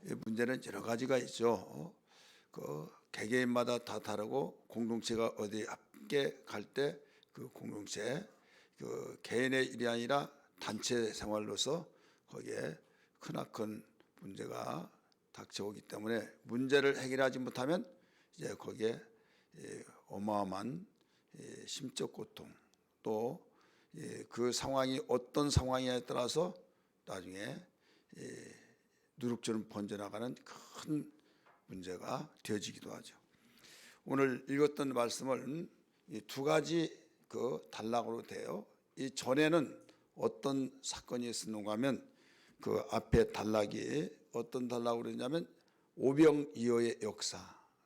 이 문제는 여러 가지가 있죠. 그 개개인마다 다 다르고 공동체가 어디 함께 갈 때 그 공동체, 그 개인의 일이 아니라 단체 생활로서 거기에 크나큰 문제가 닥쳐오기 때문에 문제를 해결하지 못하면 이제 거기에 어마어마한 심적 고통, 또 그 상황이 어떤 상황이냐에 따라서 나중에 누룩처럼 번져나가는 큰 문제가 되어지기도 하죠. 오늘 읽었던 말씀을 이 두 가지 그 단락으로 돼요. 이 전에는 어떤 사건이 있었는가 하면 그 앞에 단락이 어떤 단락으로 했냐면 오병이어의 역사.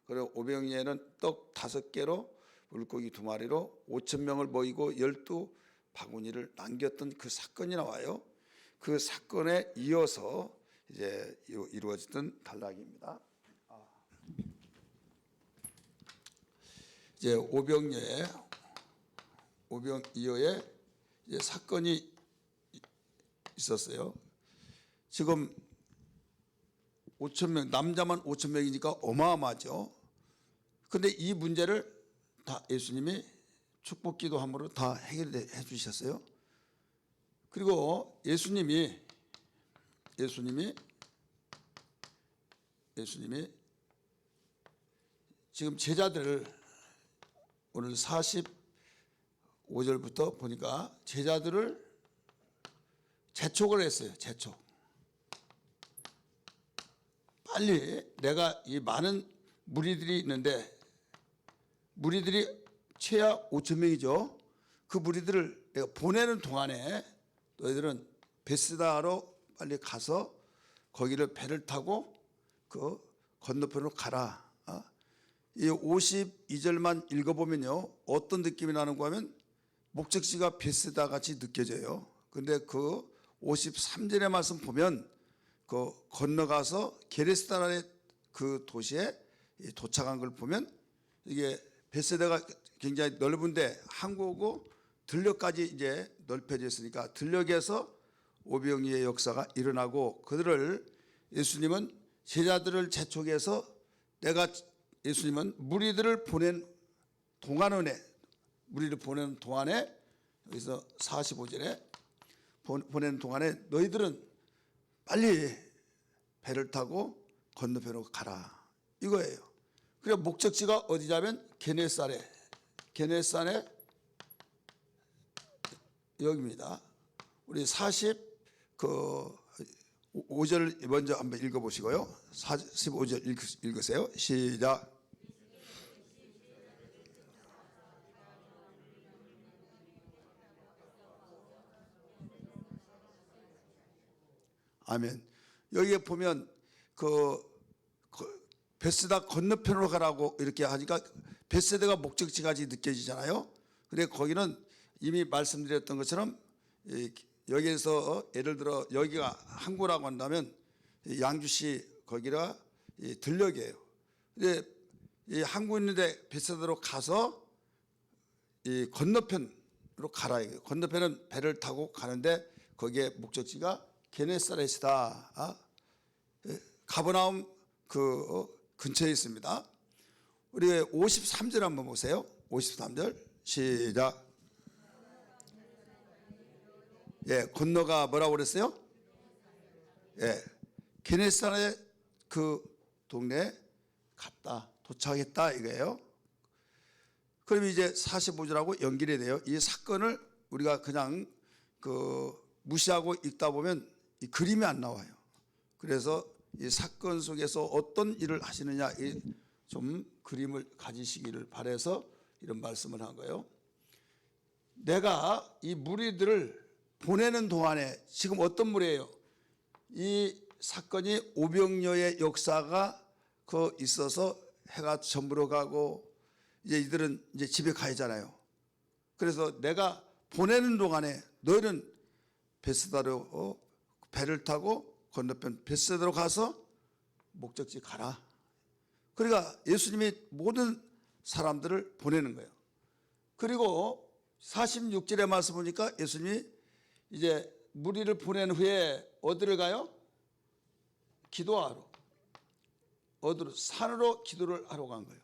그리고 오병이어는 떡 5개로 물고기 2마리로 5천 명을 먹이고 12바구니를 남겼던 그 사건이 나와요. 그 사건에 이어서 이제 이루어졌던 단락입니다. 이제 오병이어의 이제 사건이 있었어요. 지금 5천 명, 남자만 5천 명이니까 어마어마하죠. 그런데 이 문제를 다 예수님이 축복기도 함으로 다 해결해 주셨어요. 그리고 예수님이 지금 제자들을 오늘 45절부터 보니까 제자들을 재촉을 했어요. 재촉. 빨리 내가 이 많은 무리들이 있는데 무리들이 최하 5천 명이죠. 그 무리들을 내가 보내는 동안에 너희들은 베스다로 빨리 가서 거기를 배를 타고 그 건너편으로 가라. 이 52절만 읽어보면요. 어떤 느낌이 나는가 하면 목적지가 베스다 같이 느껴져요. 그런데 그 53절의 말씀 보면 그 건너가서 게네사렛의 그 도시에 도착한 걸 보면 이게 베세다가 굉장히 넓은데 항구고 들녘까지 이제 넓혀져 있으니까 들녘에서 오병이어의 역사가 일어나고 그들을 예수님은 제자들을 재촉해서 예수님은 무리들을 보낸 동안에 여기서 45절에 보낸 동안에 너희들은 빨리 배를 타고 건너편으로 가라 이거예요. 그리고 목적지가 어디냐면 게네사렛 여기입니다. 우리 45절 먼저 한번 읽어보시고요. 45절 읽으세요. 시작. 아멘. 여기에 보면 베세다 건너편으로 가라고 이렇게 하니까 베세다가 목적지까지 느껴지잖아요. 근데 거기는 이미 말씀드렸던 것처럼 여기에서 예를 들어 여기가 항구라고 한다면 양주시 거기가 들녘이에요. 근데 이 항구 있는데 베세다로 가서 이 건너편으로 가라. 건너편은 배를 타고 가는데 거기에 목적지가 게네사렛이다. 가버나움 그 근처에 있습니다. 우리 53절 한번 보세요. 53절 시작. 건너가 뭐라고 그랬어요? 게네사렛 그 동네에 갔다. 도착했다 이거예요. 그럼 이제 45절하고 연결이 돼요. 이 사건을 우리가 그냥 무시하고 읽다 보면 이 그림이 안 나와요. 그래서 이 사건 속에서 어떤 일을 하시느냐 좀 그림을 가지시기를 바라서 이런 말씀을 한 거예요. 내가 이 무리들을 보내는 동안에 지금 어떤 무리예요? 이 사건이 오병이어의 역사가 있어서 해가 저물어 가고 이제 이들은 이제 집에 가야잖아요. 그래서 내가 보내는 동안에 너희는 베스다로 배를 타고 건너편 베스다로 가서 목적지 가라. 그러니까 예수님이 모든 사람들을 보내는 거예요. 그리고 46절의 말씀 보니까 예수님이 이제 무리를 보낸 후에 어디를 가요? 기도하러. 어디로? 산으로 기도를 하러 간 거예요.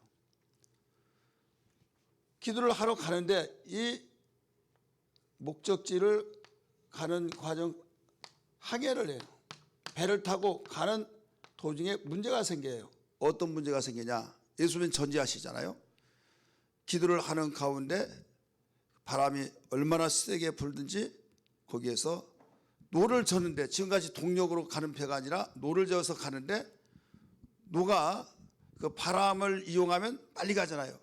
기도를 하러 가는데 이 목적지를 가는 과정 항해를 해요. 배를 타고 가는 도중에 문제가 생겨요. 어떤 문제가 생기냐? 예수님은 전지하시잖아요. 기도를 하는 가운데 바람이 얼마나 세게 불든지 거기에서 노를 젓는데, 지금까지 동력으로 가는 배가 아니라 노를 저어서 가는데, 노가 그 바람을 이용하면 빨리 가잖아요.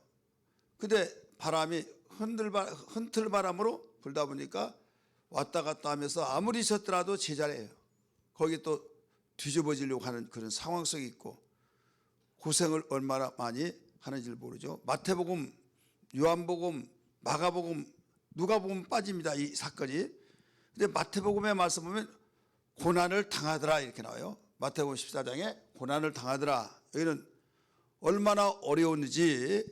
근데 바람이 흔들바람으로 불다 보니까 왔다 갔다 하면서 아무리 졌더라도 제자리예요. 거기 또 뒤집어지려고 하는 그런 상황 속에 있고 고생을 얼마나 많이 하는지를 모르죠. 마태복음, 요한복음, 마가복음, 누가복음 빠집니다, 이 사건이. 근데 마태복음의 말씀 보면 고난을 당하더라 이렇게 나와요. 마태복음 14장에 고난을 당하더라. 여기는 얼마나 어려웠는지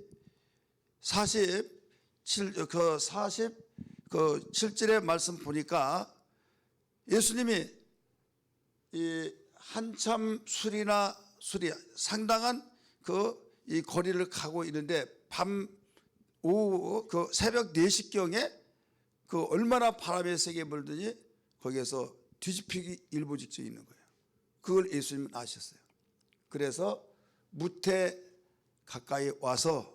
47절의 말씀 보니까 예수님이 이 한참 술이 상당한 이 거리를 가고 있는데 오후 새벽 4시경에 얼마나 바람이 세게 불더니 거기에서 뒤집히기 일보 직전에 있는 거예요. 그걸 예수님은 아셨어요. 그래서 무태 가까이 와서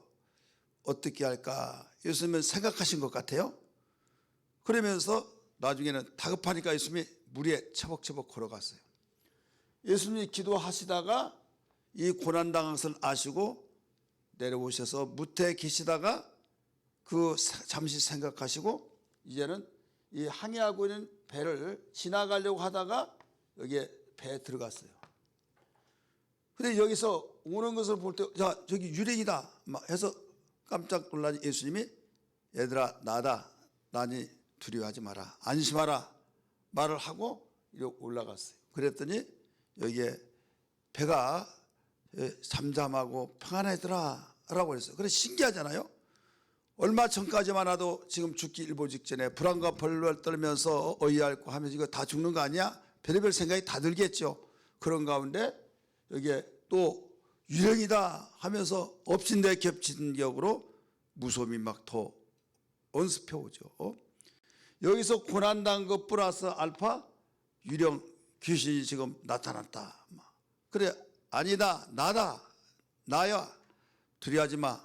어떻게 할까 예수님은 생각하신 것 같아요. 그러면서 나중에는 다급하니까 예수님이 물 위에 처벅처벅 걸어갔어요. 예수님이 기도하시다가 이 고난당한 것을 아시고 내려오셔서 무태에 계시다가 잠시 생각하시고 이제는 이 항해하고 있는 배를 지나가려고 하다가 여기에 배에 들어갔어요. 근데 여기서 오는 것을 볼 때, 자, 저기 유령이다 막 해서 깜짝 놀라니 예수님이 얘들아 나다, 나니 두려워하지 마라, 안심하라 말을 하고 이렇게 올라갔어요. 그랬더니 여기에 배가 잠잠하고 평안하더라 라고 했어요. 그래 신기하잖아요. 얼마 전까지만 해도 지금 죽기 일보 직전에 불안과 벌벌 떨면서 어이없고 하면서 이거 다 죽는 거 아니야? 별의별 생각이 다 들겠죠. 그런 가운데 여기에 또 유령이다 하면서 엎친데 겹친 격으로 무서움이 막 더 언습해 오죠. 여기서 고난당한 것 플러스 알파 유령 귀신이 지금 나타났다. 그래 아니다, 나다, 나야, 두려워하지 마.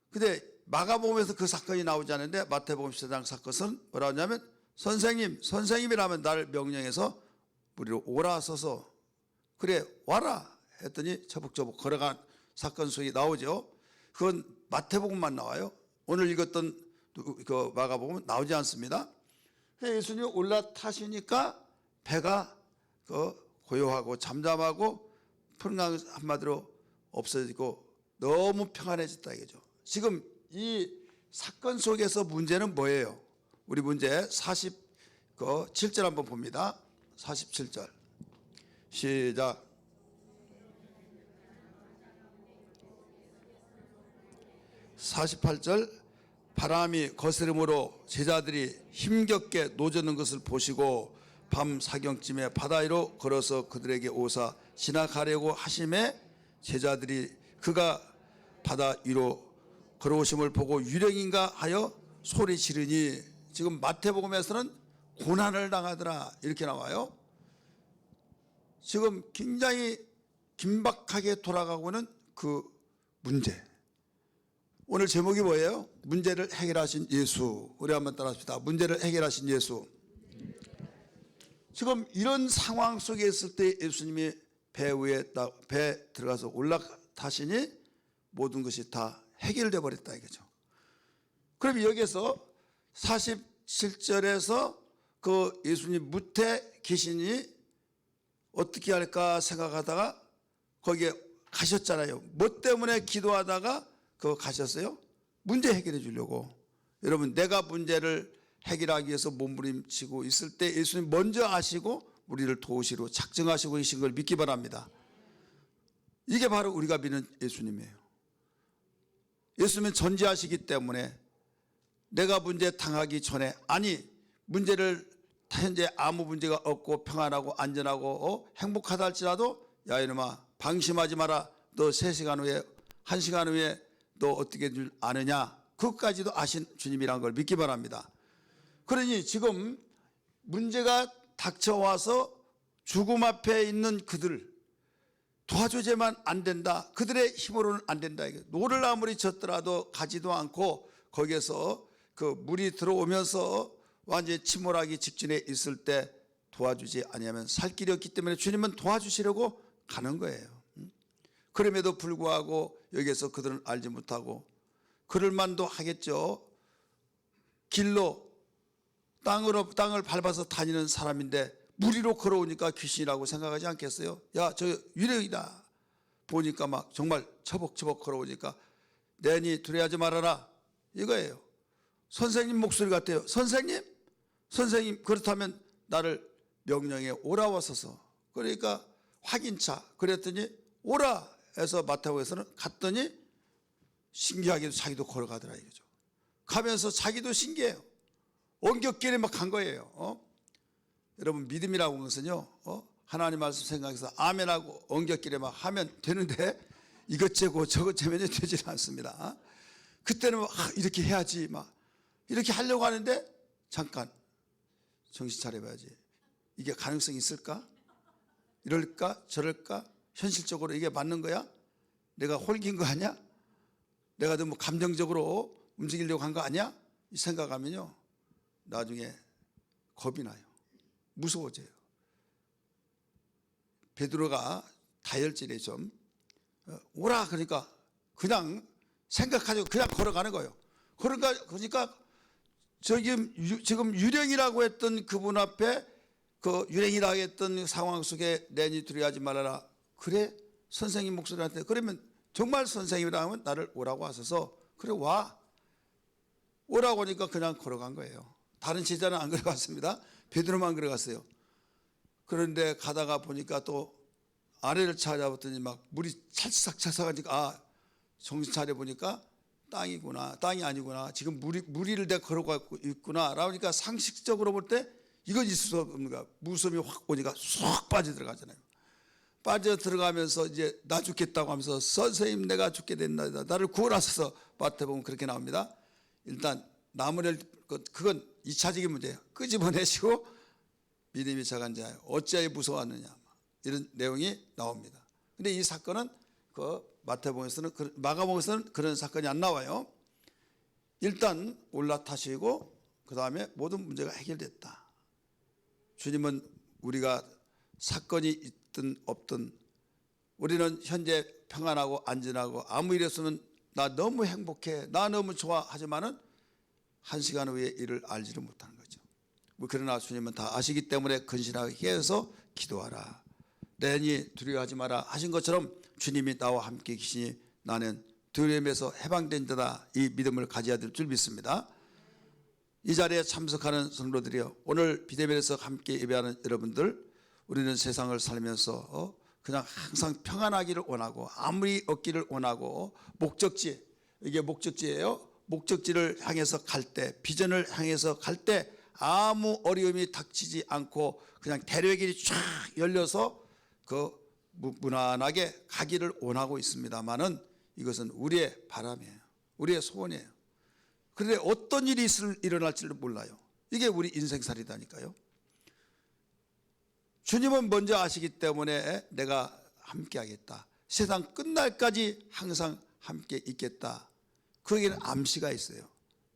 근데 마가복음에서 그 사건이 나오지 않는데 마태복음 14장 사건은 뭐라고 하냐면 선생님이라면 나를 명령해서 우리로 오라 서서 그래 와라 했더니 처벅처벅 걸어간 사건 속에 나오죠. 그건 마태복음만 나와요. 오늘 읽었던 그 마가복음은 나오지 않습니다. 예수님이 올라타시니까 배가 고요하고 잠잠하고 평강 한마디로 없어지고 너무 평안해졌다 이거죠. 지금 이 사건 속에서 문제는 뭐예요? 우리 문제 47절 한번 봅니다. 47절 시작. (48절) 바람이 거스름으로 제자들이 힘겹게 노젓는 것을 보시고 밤 사경쯤에 바다 위로 걸어서 그들에게 오사 지나가려고 하심에 제자들이 그가 바다 위로 걸어오심을 보고 유령인가 하여 소리 지르니, 지금 마태복음에서는 고난을 당하더라 이렇게 나와요. 지금 굉장히 긴박하게 돌아가고는 그 문제. 오늘 제목이 뭐예요? 문제를 해결하신 예수. 우리 한번 따라합시다. 문제를 해결하신 예수. 지금 이런 상황 속에 있을 때 예수님이 배 들어가서 올라타시니 모든 것이 다 해결돼 버렸다 이거죠. 그럼 여기서 47절에서 그 예수님 무태 귀신이 어떻게 할까 생각하다가 거기에 가셨잖아요. 뭐 때문에 기도하다가 가셨어요? 문제 해결해 주려고. 여러분, 내가 문제를 해결하기 위해서 몸부림치고 있을 때 예수님 먼저 아시고 우리를 도우시러 작정하시고 계신 걸 믿기 바랍니다. 이게 바로 우리가 믿는 예수님이에요. 예수님은 전지하시기 때문에 내가 문제 당하기 전에, 아니 문제를 현재 아무 문제가 없고 평안하고 안전하고 행복하다 할지라도 야 이놈아 방심하지 마라, 또 3시간 후에 1시간 후에 너 어떻게 줄 아느냐, 그것까지도 아신 주님이란 걸 믿기 바랍니다. 그러니 지금 문제가 닥쳐와서 죽음 앞에 있는 그들 도와주제만 안 된다, 그들의 힘으로는 안 된다. 노를 아무리 젓더라도 가지도 않고 거기에서 그 물이 들어오면서 완전히 침몰하기 직전에 있을 때 도와주지 아니하면 살 길이 없기 때문에 주님은 도와주시려고 가는 거예요. 그럼에도 불구하고 여기에서 그들은 알지 못하고, 그럴 만도 하겠죠. 길로 땅을 밟아서 다니는 사람인데 물 위로 걸어오니까 귀신이라고 생각하지 않겠어요? 야, 저 유령이다. 보니까 막 정말 처벅처벅 걸어오니까 내니 두려워하지 말아라, 이거예요. 선생님 목소리 같아요. 선생님 그렇다면 나를 명령에 오라 와서서. 그러니까 확인차 그랬더니 오라 해서 마태복음에서는 갔더니 신기하게도 자기도 걸어가더라 이거죠. 가면서 자기도 신기해요. 엉겹길에 막 간 거예요. 여러분, 믿음이라고 하는 것은요, 하나님 말씀 생각해서 아멘하고 엉겹길에 막 하면 되는데 이것저것 저것저것 되지 않습니다. 그때는 막 이렇게 해야지 막 이렇게 하려고 하는데 잠깐 정신 차려봐야지. 이게 가능성이 있을까? 이럴까? 저럴까? 현실적으로 이게 맞는 거야? 내가 홀긴 거 아니야? 내가 너무 감정적으로 움직이려고 한 거 아니야? 이 생각하면요, 나중에 겁이 나요. 무서워져요. 베드로가 다혈질에 좀 오라 그러니까 그냥 생각하고 그냥 걸어가는 거예요. 그러니까 지금 유령이라고 했던 그분 앞에 그 유령이라고 했던 상황 속에 내니 두려워하지 말아라. 그래 선생님 목소리한테 그러면 정말 선생님이라면 나를 오라고 하셔서 그래 와. 오라고 하니까 그냥 걸어간 거예요. 다른 제자는 안 걸어갔습니다. 베드로만 걸어갔어요. 그런데 가다가 보니까 또 아래를 찾아봤더니 막 물이 찰싹찰싹하니까 정신 차려 보니까 땅이구나, 땅이 아니구나. 지금 물 위를 내가 걸어가고 있구나. 그러니까 상식적으로 볼 때 이건 있을 수 없는 거야. 무서움이 확 오니까 쏙 빠져들어가잖아요. 빠져들어가면서 이제 나 죽겠다고 하면서 선생님 내가 죽게 된다. 나를 구원하셔서 마태복음 그렇게 나옵니다. 일단 나무를 그건 2차적인 문제예요. 끄집어내시고 믿음이 작은 자여 어찌하여 무서워하느냐 이런 내용이 나옵니다. 근데 이 사건은 그 마태복음에서는 마가복음에서는 그런 사건이 안 나와요. 일단 올라타시고 그 다음에 모든 문제가 해결됐다. 주님은 우리가 사건이 있든 없든 우리는 현재 평안하고 안전하고 아무 일 없으면 나 너무 행복해, 나 너무 좋아 하지만은 1시간 후에 일을 알지를 못하는 거죠. 그러나 주님은 다 아시기 때문에 근신하게 해서 기도하라, 내니 두려워하지 마라 하신 것처럼 주님이 나와 함께 계시니 나는 두려움에서 해방된 자다, 이 믿음을 가져야 될 줄 믿습니다. 이 자리에 참석하는 성도들이요, 오늘 비대면에서 함께 예배하는 여러분들, 우리는 세상을 살면서 그냥 항상 평안하기를 원하고 아무리 얻기를 원하고 목적지, 이게 목적지예요. 목적지를 향해서 갈 때, 비전을 향해서 갈 때 아무 어려움이 닥치지 않고 그냥 대로의 쫙 열려서 그 무난하게 가기를 원하고 있습니다만은 이것은 우리의 바람이에요. 우리의 소원이에요. 그런데 어떤 일이 일어날지를 몰라요. 이게 우리 인생살이다니까요. 주님은 먼저 아시기 때문에 내가 함께 하겠다, 세상 끝날까지 항상 함께 있겠다, 거기에는 암시가 있어요.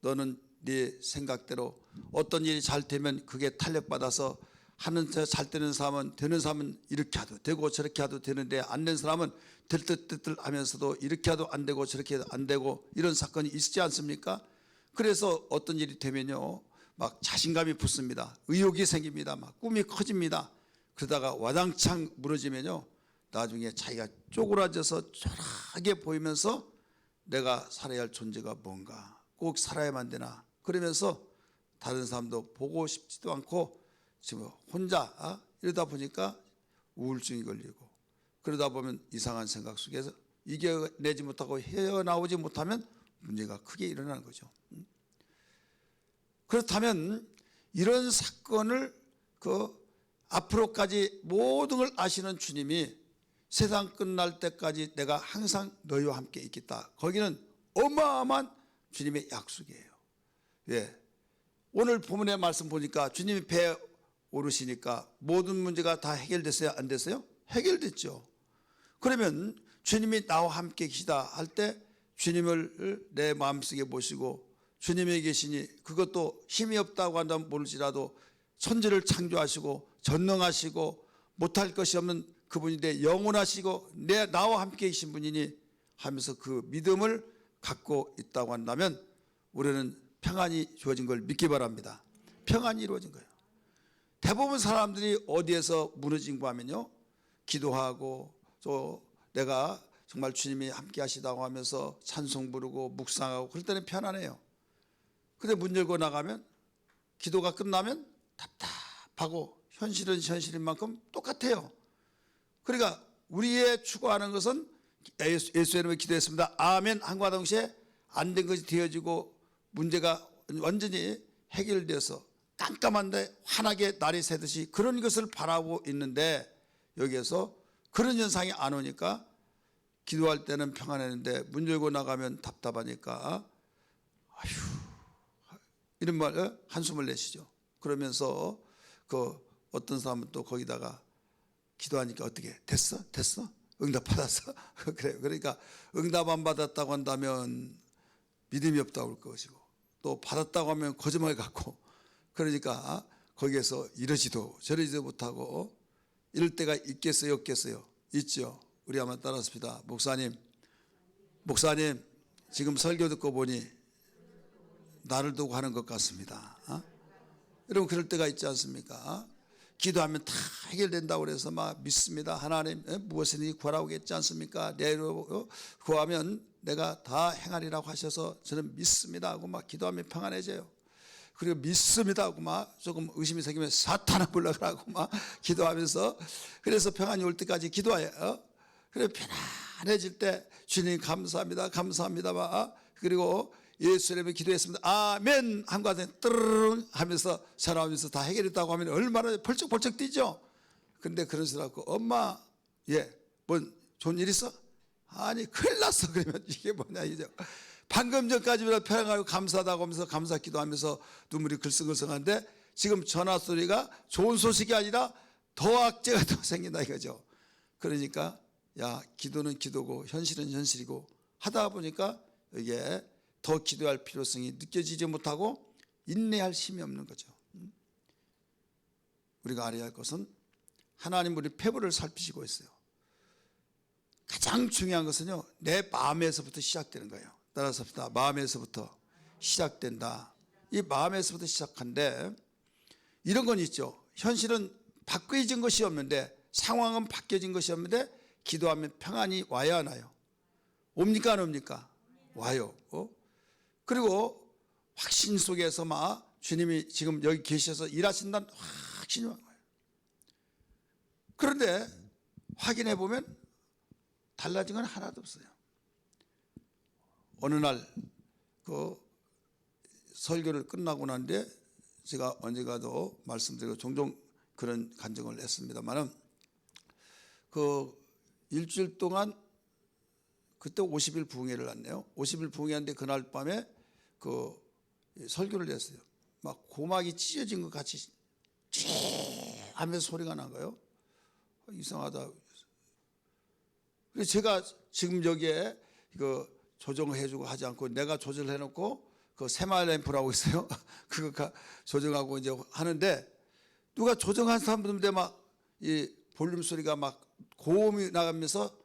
너는 네 생각대로 어떤 일이 잘 되면 그게 탄력받아서 하는 잘 되는 사람은 이렇게 해도 되고 저렇게 해도 되는데 안 된 사람은 들뜰 하면서도 이렇게 해도 안 되고 저렇게 해도 안 되고 이런 사건이 있지 않습니까? 그래서 어떤 일이 되면요 막 자신감이 붙습니다. 의욕이 생깁니다. 막 꿈이 커집니다. 그러다가 와장창 무너지면요 나중에 자기가 쪼그라져서 초라하게 보이면서 내가 살아야 할 존재가 뭔가, 꼭 살아야만 되나 그러면서 다른 사람도 보고 싶지도 않고 지금 혼자 이러다 보니까 우울증이 걸리고, 그러다 보면 이상한 생각 속에서 이겨내지 못하고 헤어나오지 못하면 문제가 크게 일어나는 거죠. 그렇다면 이런 사건을 앞으로까지 모든 걸 아시는 주님이 세상 끝날 때까지 내가 항상 너희와 함께 있겠다. 거기는 어마어마한 주님의 약속이에요. 예. 오늘 본문의 말씀 보니까 주님이 배에 오르시니까 모든 문제가 다 해결됐어요? 안 됐어요? 해결됐죠. 그러면 주님이 나와 함께 계시다 할 때 주님을 내 마음속에 모시고 주님이 계시니, 그것도 힘이 없다고 한다면 모를지라도 천지를 창조하시고 전능하시고 못할 것이 없는 그분인데 영원하시고 나와 함께 계신 분이니 하면서 그 믿음을 갖고 있다고 한다면 우리는 평안이 주어진 걸 믿기 바랍니다. 평안이 이루어진 거예요. 대부분 사람들이 어디에서 무너진 거 하면요, 기도하고 또 내가 정말 주님이 함께 하시다고 하면서 찬송 부르고 묵상하고 그럴 때는 편안해요. 근데 문 열고 나가면, 기도가 끝나면 답답하고 현실은 현실인 만큼 똑같아요. 그러니까 우리의 추구하는 것은 예수의 이름으로 기도했습니다, 아멘 한과 동시에 안 된 것이 되어지고 문제가 완전히 해결돼서 깜깜한데 환하게 날이 새듯이 그런 것을 바라고 있는데, 여기에서 그런 현상이 안 오니까 기도할 때는 평안했는데 문 열고 나가면 답답하니까 아휴, 이런 말 한숨을 내시죠. 그러면서 그 어떤 사람은 또 거기다가 기도하니까 어떻게 됐어? 응답 받았어? 그래요. 그러니까 응답 안 받았다고 한다면 믿음이 없다고 할 것이고, 또 받았다고 하면 거짓말 같고, 그러니까 거기에서 이러지도 저러지도 못하고 이럴 때가 있겠어요, 없겠어요? 있죠. 우리 한번 따라합시다. 목사님 지금 설교 듣고 보니 나를 두고 하는 것 같습니다. 여러분 그럴 때가 있지 않습니까? 기도하면 다 해결된다고 그래서 막 믿습니다. 하나님 무엇이든지 구하라고 했지 않습니까? 내로 구하면 내가 다 행하리라고 하셔서 저는 믿습니다 하고 막 기도하면 평안해져요. 그리고 믿습니다 하고 막 조금 의심이 생기면 사탄아 물러가라고 막 기도하면서, 그래서 평안이 올 때까지 기도해요. 그래 편안해질 때 주님 감사합니다 막, 그리고 예수 이름으로 기도했습니다, 아멘 한과 뜨르릉 하면서 살아오면서 다 해결했다고 하면 얼마나 벌쩍벌쩍 뛰죠. 근데 그런 소리 하고 엄마 뭔 좋은 일 있어? 아니 큰일 났어. 그러면 이게 뭐냐 이죠. 방금 전까지보다 평안하고 감사하다고 하면서 감사 기도하면서 눈물이 글썽글썽한데 지금 전화 소리가 좋은 소식이 아니라 더 악재가 더 생긴다 이거죠. 그러니까 기도는 기도고 현실은 현실이고 하다 보니까 이게 더 기도할 필요성이 느껴지지 못하고 인내할 힘이 없는 거죠. 우리가 알아야 할 것은 하나님 우리 패부를 살피시고 있어요. 가장 중요한 것은요, 내 마음에서부터 시작되는 거예요. 따라서 합시다. 마음에서부터 시작된다. 이 마음에서부터 시작한데 이런 건 있죠. 현실은 바뀌어진 것이 없는데, 상황은 바뀌어진 것이 없는데 기도하면 평안이 와야 하나요? 옵니까 안 옵니까? 와요. 그리고 확신 속에서 막 주님이 지금 여기 계셔서 일하신다는 확신이 와요. 그런데 확인해 보면 달라진 건 하나도 없어요. 어느 날 그 설교를 끝나고 난데 제가 언제가도 말씀드리고 종종 그런 간증을 했습니다만은 그 일주일 동안 그때 50일 부흥회를 했네요. 50일 부흥회인데 그날 밤에 그 설교를 했어요. 막 고막이 찢어진 것 같이 찌 하면서 소리가 난 거예요. 이상하다. 그래서 제가 지금 여기에 그 조정해주고 하지 않고 내가 조절해놓고 그 새마을 램프라고 있어요. 그거 조정하고 이제 하는데 누가 조정한 사람들인데 막 이 볼륨 소리가 막 고음이 나가면서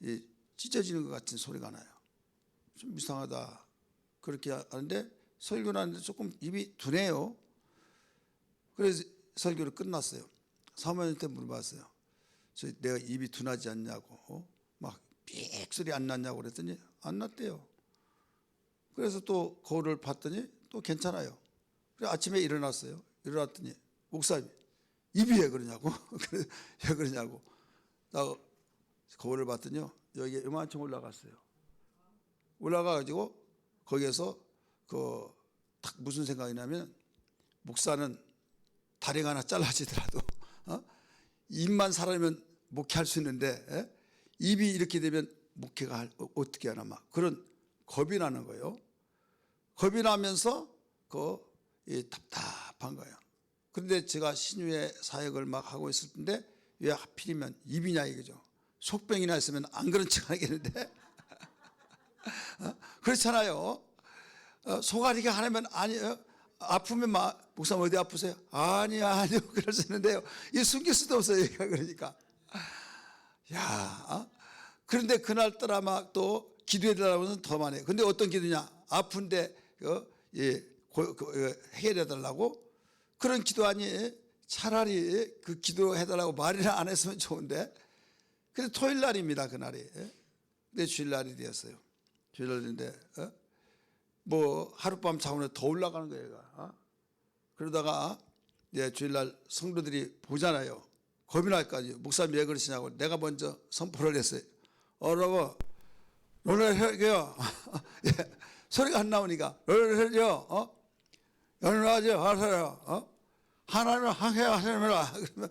이 찢어지는 것 같은 소리가 나요. 좀 이상하다. 그렇게 하는데 설교를 하는데 조금 입이 둔해요. 그래서 설교를 끝났어요. 사모님한테 물어봤어요. 내가 입이 둔하지 않냐고, 막 삑 소리 안 났냐고 그랬더니 안 났대요. 그래서 또 거울을 봤더니 또 괜찮아요. 그래서 아침에 일어났어요. 일어났더니 목사님 입이 왜 그러냐고. 왜 그러냐고. 나 거울을 봤더니요, 여기에 이만큼 올라갔어요. 올라가가지고 거기에서 딱 무슨 생각이 나면, 목사는 다리가 하나 잘라지더라도 입만 살아면 목회할 수 있는데 입이 이렇게 되면 목회가 어떻게 하나 막 그런 겁이 나는 거예요. 겁이 나면서 답답한 거예요. 그런데 제가 신유의 사역을 막 하고 있을 텐데 왜 하필이면 입이냐 이거죠. 속병이나 있으면 안 그런 척 하겠는데 그렇잖아요. 속앓이가 하나면 아니에요. 아프면 막 목사님 어디 아프세요? 아니요 그럴 수 있는데요. 이 숨길 수도 없어요. 얘가 그러니까 야 그런데 그날따라 막 또 기도해 달라고는 더 많이 해요. 근데 어떤 기도냐? 아픈데 해결해 달라고 그런 기도 아니. 차라리 그 기도해 달라고 말이나 안 했으면 좋은데. 그래서 토요일 날입니다. 그날이. 근데 주일날이 되었어요. 주일날인데 뭐 하룻밤 자고 더 올라가는 거예요. 얘가. 그러다가 주일날 성도들이 보잖아요. 겁이 날까지 목사님 왜 그러시냐고 내가 먼저 선포를 했어요. 여러분 롤러헬게요. 소리가 안 나오니까 롤러헬게요. 연락하지 마세요. 하나님을 항해하시느라. 그러면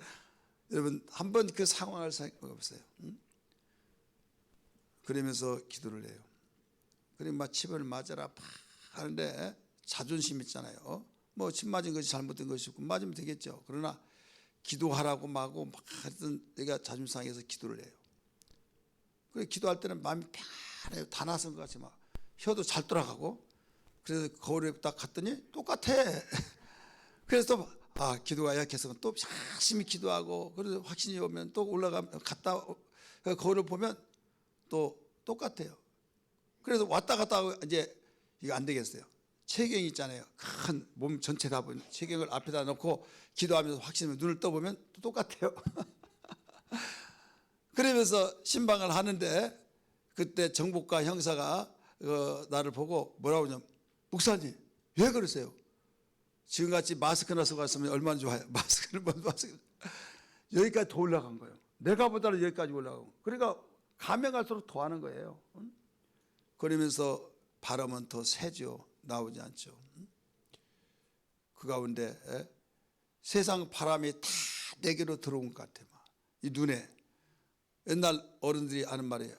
여러분 한번 그 상황을 생각해 보세요. 그러면서 기도를 해요. 그럼 막 집을 맞아라 팍 하는데 자존심 있잖아요. 뭐 침 맞은 것이 잘못된 것이고 맞으면 되겠죠. 그러나 기도하라고 마고 막 하여튼 내가 자존심 상해서 기도를 해요. 그래 기도할 때는 마음이 편해요. 다 나선 것 같이 막 혀도 잘 돌아가고. 그래서 거울에 딱 갔더니 똑같아. 그래서 또 기도가 약해서 또 열심히 기도하고 그래서 확신이 오면 또 올라가면 갔다 거울을 보면 또 똑같아요. 그래서 왔다 갔다 하고 이제 이거 안 되겠어요. 체경 있잖아요. 큰 몸 전체 다 보면 체경을 앞에다 놓고 기도하면서 확신하면 눈을 떠보면 또 똑같아요. 그러면서 신방을 하는데 그때 정복과 형사가 나를 보고 뭐라고 하냐면 목사님 왜 그러세요? 지금같이 마스크나 쓰고 갔으면 얼마나 좋아요. 마스크 여기까지 더 올라간 거예요. 내가 보다는 여기까지 올라가고 그러니까 가면 갈수록 더 하는 거예요. 그러면서 바람은 더 세죠. 나오지 않죠. 그 가운데 세상 바람이 다 내게로 들어온 것 같아요. 이 눈에 옛날 어른들이 하는 말이에요.